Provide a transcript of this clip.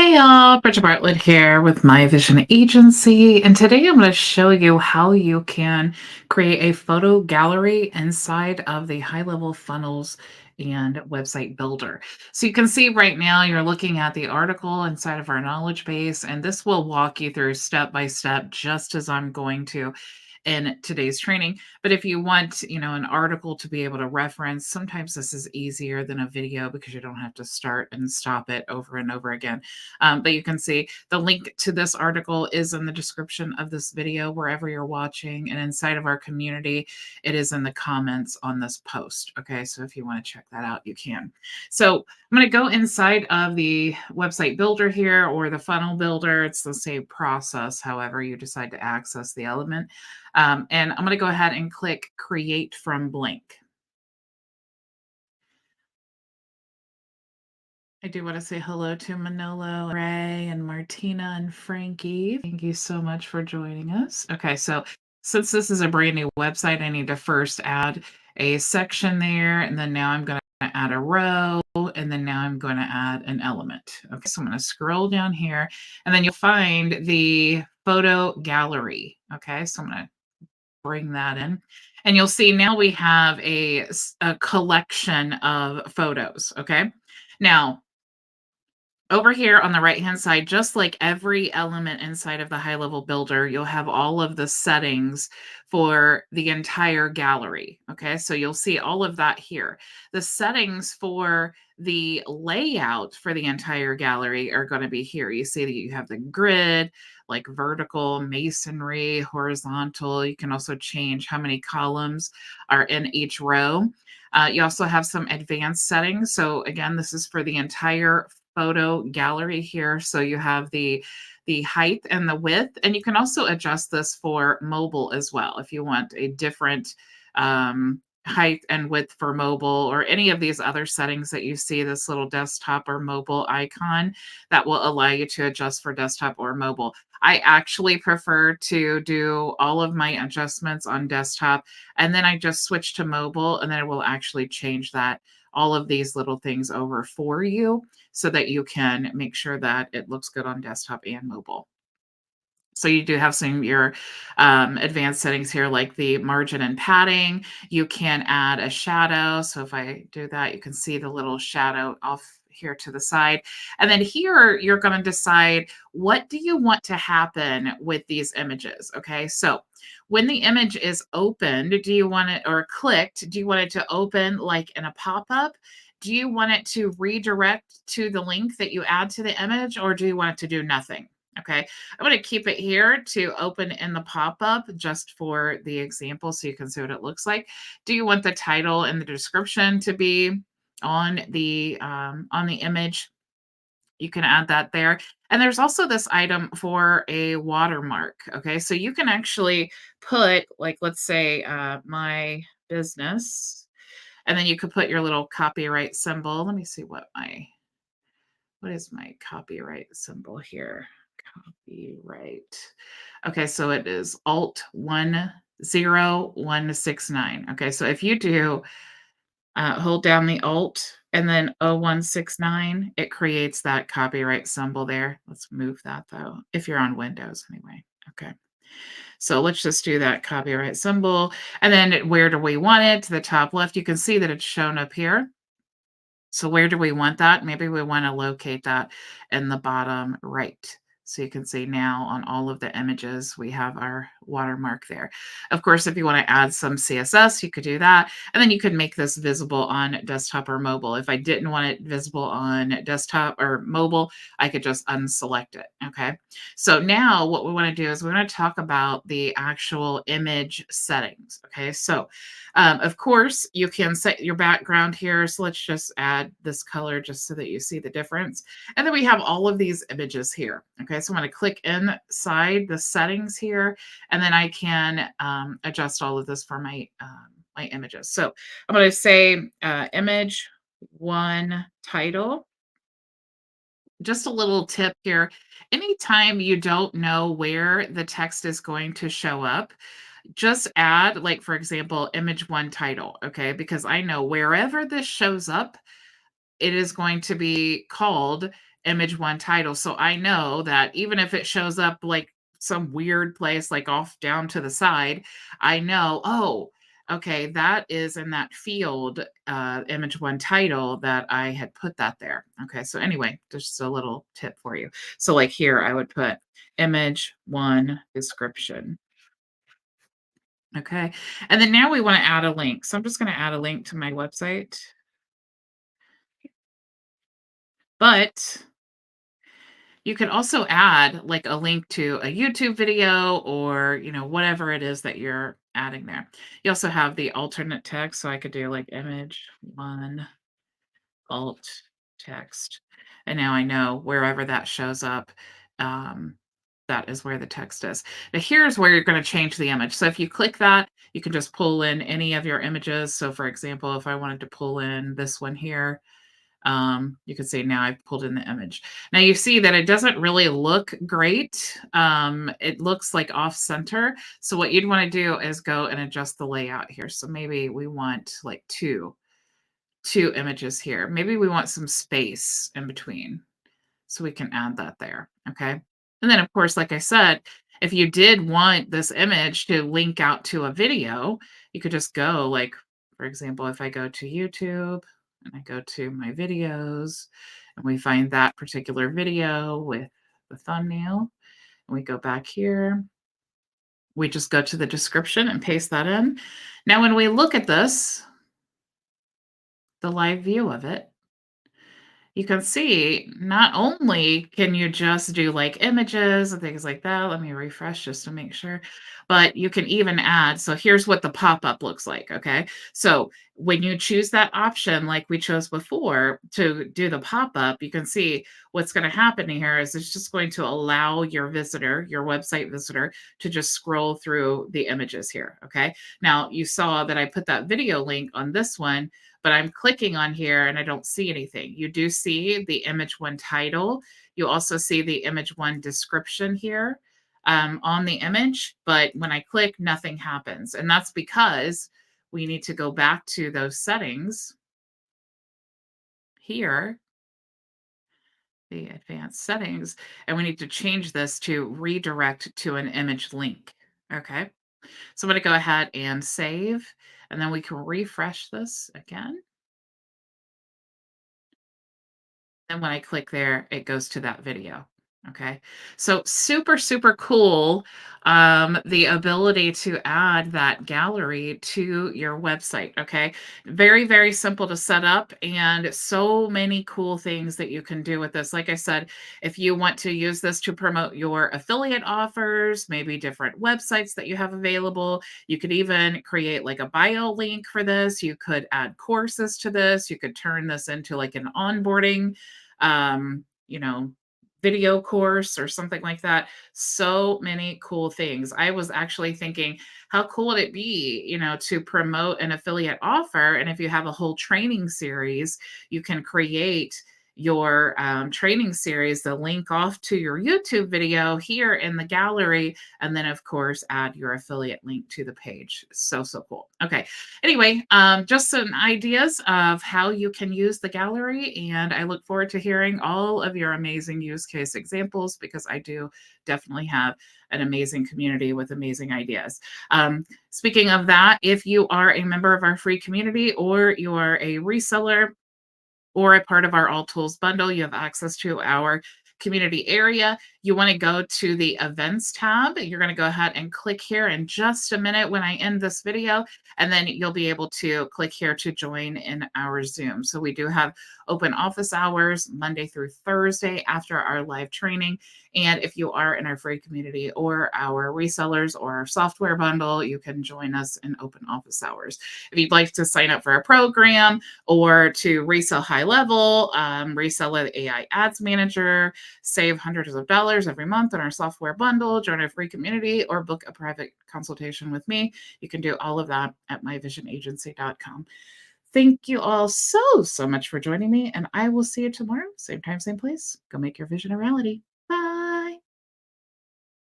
Hey y'all, Bridget Bartlett here with My Vision Agency, and today I'm going to show you how you can create a photo gallery inside of the HighLevel funnels and website builder. So you can see right now you're looking at the article inside of our knowledge base, and this will walk you through step by step, just as I'm going to in today's training. But if you want, an article to be able to reference, sometimes this is easier than a video because you don't have to start and stop it over and over again. But you can see the link to this article is in the description of this video, wherever you're watching. And inside of our community, it is in the comments on this post. Okay, so if you want to check that out, you can. So I'm going to go inside of the website builder here, or the funnel builder. It's the same process, however you decide to access the element. And I'm going to go ahead and click Create from Blank. I do want to say hello to Manolo, Ray, and Martina and Frankie. Thank you so much for joining us. Okay, so since this is a brand new website, I need to first add a section there, and then now I'm going to add a row, and then now I'm going to add an element. Okay, so I'm going to scroll down here, and then you'll find the photo gallery. Okay, so I'm going to bring that in. And you'll see now we have a collection of photos. Okay, now over here on the right-hand side, just like every element inside of the HighLevel builder, you'll have all of the settings for the entire gallery. Okay, so you'll see all of that here. The settings for the layout for the entire gallery are going to be here. You see that you have the grid, like vertical, masonry, horizontal. You can also change how many columns are in each row. You also have some advanced settings. So again, this is for the entire photo gallery here. So you have the height and the width, and you can also adjust this for mobile as well if you want a different height and width for mobile, or any of these other settings that you see, this little desktop or mobile icon that will allow you to adjust for desktop or mobile. I actually prefer to do all of my adjustments on desktop, and then I just switch to mobile, and then it will actually change that all of these little things over for you so that you can make sure that it looks good on desktop and mobile. So you do have some of your advanced settings here, like the margin and padding. You can add a shadow. So if I do that, you can see the little shadow off here to the side. And then here, you're going to decide, what do you want to happen with these images? Okay, so when the image is opened, do you want it, or clicked, do you want it to open like in a pop-up? Do you want it to redirect to the link that you add to the image, or do you want it to do nothing? Okay, I'm going to keep it here to open in the pop-up just for the example so you can see what it looks like. Do you want the title and the description to be on the image? You can add that there. And there's also this item for a watermark. Okay, so you can actually put, like, let's say my business, and then you could put your little copyright symbol. Let me see what is my copyright symbol here? Copyright. Okay, so it is Alt 10169. Okay, so if you do hold down the Alt and then 0169, it creates that copyright symbol there. Let's move that though, if you're on Windows anyway. Okay. So let's just do that copyright symbol. And then where do we want it? To the top left, you can see that it's shown up here. So where do we want that? Maybe we want to locate that in the bottom right. So you can see now on all of the images, we have our watermark there. Of course, if you want to add some CSS, you could do that. And then you could make this visible on desktop or mobile. If I didn't want it visible on desktop or mobile, I could just unselect it. Okay. So now what we want to do is we're going to talk about the actual image settings. Okay. So of course, you can set your background here. So let's just add this color just so that you see the difference. And then we have all of these images here. Okay, so I'm going to click inside the settings here, and then I can adjust all of this for my my images. So I'm going to say image one title. Just a little tip here. Anytime you don't know where the text is going to show up, just add, like, for example, image one title, okay? Because I know wherever this shows up, it is going to be called image one title. So I know that even if it shows up like some weird place, like off down to the side, I know, oh, okay, that is in that field, image one title that I had put that there. Okay, so anyway, just a little tip for you. So like here, I would put image one description. Okay, and then now we want to add a link. So I'm just going to add a link to my website. But you can also add like a link to a YouTube video or, whatever it is that you're adding there. You also have the alternate text. So I could do like image one alt text. And now I know wherever that shows up, um, that is where the text is. Now here's where you're going to change the image. So if you click that, you can just pull in any of your images. So for example, if I wanted to pull in this one here, you can see now I've pulled in the image. Now you see that it doesn't really look great. It looks like off center. So what you'd want to do is go and adjust the layout here. So maybe we want like two images here. Maybe we want some space in between. So we can add that there. Okay. And then of course, like I said, if you did want this image to link out to a video, you could just go like, for example, if I go to YouTube and I go to my videos and we find that particular video with the thumbnail and we go back here, we just go to the description and paste that in. Now, when we look at this, the live view of it, you can see not only can you just do like images and things like that. Let me refresh just to make sure. But you can even add. So here's what the pop-up looks like. Okay. So when you choose that option, like we chose before to do the pop-up, you can see what's going to happen here is it's just going to allow your visitor, your website visitor, to just scroll through the images here. Okay. Now you saw that I put that video link on this one, but I'm clicking on here and I don't see anything. You do see the image one title. You also see the image one description here on the image, but when I click, nothing happens. And that's because we need to go back to those settings here, the advanced settings, and we need to change this to redirect to an image link. Okay. So I'm going to go ahead and save, and then we can refresh this again. And when I click there, it goes to that video. Okay. So super, super cool. The ability to add that gallery to your website. Okay. Very, very simple to set up and so many cool things that you can do with this. Like I said, if you want to use this to promote your affiliate offers, maybe different websites that you have available, you could even create like a bio link for this. You could add courses to this. You could turn this into like an onboarding um, you know, video course or something like that. So many cool things. I was actually thinking, how cool would it be, to promote an affiliate offer? And if you have a whole training series, you can create your training series, the link off to your YouTube video here in the gallery, and then of course add your affiliate link to the page. So, so cool. Okay. Anyway, just some ideas of how you can use the gallery, and I look forward to hearing all of your amazing use case examples because I do definitely have an amazing community with amazing ideas. Speaking of that, if you are a member of our free community or you are a reseller, or a part of our All Tools bundle, you have access to our community area. You want to go to the events tab. You're going to go ahead and click here in just a minute when I end this video, and then you'll be able to click here to join in our Zoom. So we do have open office hours Monday through Thursday after our live training. And if you are in our free community or our resellers or our software bundle, you can join us in open office hours. If you'd like to sign up for a program or to resell HighLevel, resell the AI Ads Manager, save hundreds of dollars every month on our software bundle, join our free community, or book a private consultation with me, you can do all of that at myvisionagency.com. Thank you all so, so much for joining me, and I will see you tomorrow, same time, same place. Go make your vision a reality.